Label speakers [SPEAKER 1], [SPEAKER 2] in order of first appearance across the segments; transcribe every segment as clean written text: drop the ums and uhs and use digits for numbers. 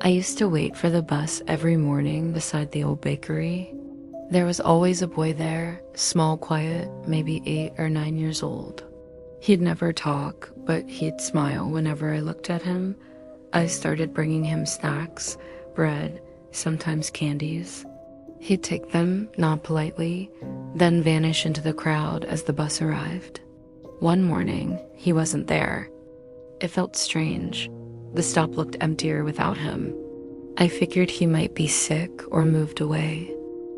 [SPEAKER 1] I used to wait for the bus every morning beside the old bakery. There was always a boy there, small, quiet, maybe 8 or 9 years old. He'd never talk, but he'd smile whenever I looked at him. I started bringing him snacks, bread, sometimes candies. He'd take them, nod politely, then vanish into the crowd as the bus arrived. One morning, he wasn't there. It felt strange. The stop looked emptier without him. I figured he might be sick or moved away.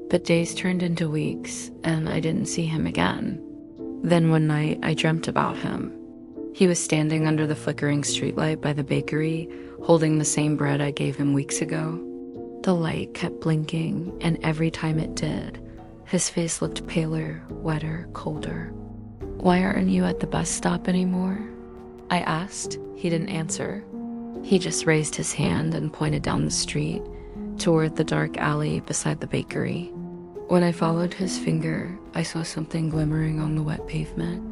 [SPEAKER 1] But days turned into weeks, and I didn't see him again. Then one night, I dreamt about him. He was standing under the flickering streetlight by the bakery, holding the same bread I gave him weeks ago. The light kept blinking, and every time it did, his face looked paler, wetter, colder. "Why aren't you at the bus stop anymore?" I asked. He didn't answer. He just raised his hand and pointed down the street, toward the dark alley beside the bakery. When I followed his finger, I saw something glimmering on the wet pavement,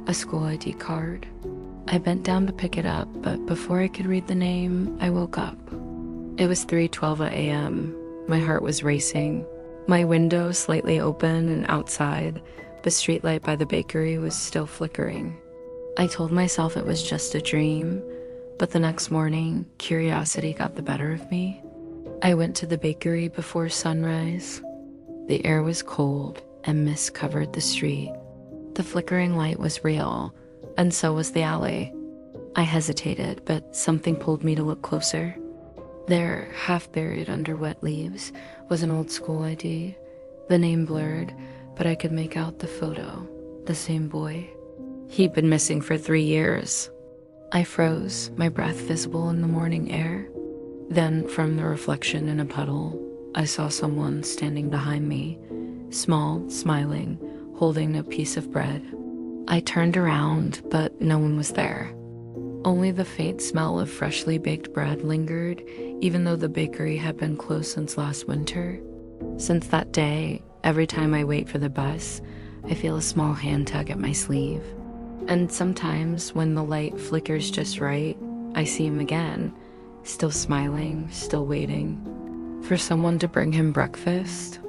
[SPEAKER 1] a school ID card. I bent down to pick it up, but before I could read the name, I woke up. It was 3:12 a.m. My heart was racing. My window slightly open, and outside, the streetlight by the bakery was still flickering. I told myself it was just a dream, but the next morning, curiosity got the better of me. I went to the bakery before sunrise. The air was cold, and mist covered the street. The flickering light was real, and so was the alley. I hesitated, but something pulled me to look closer. There, half buried under wet leaves, was an old school ID. The name blurred, but I could make out the photo. The same boy. He'd been missing for 3 years. I froze, my breath visible in the morning air. Then, from the reflection in a puddle, I saw someone standing behind me, small, smiling, holding a piece of bread. I turned around, but no one was there. Only the faint smell of freshly baked bread lingered, even though the bakery had been closed since last winter. Since that day, every time I wait for the bus, I feel a small hand tug at my sleeve. And sometimes, when the light flickers just right, I see him again, still smiling, still waiting. For someone to bring him breakfast,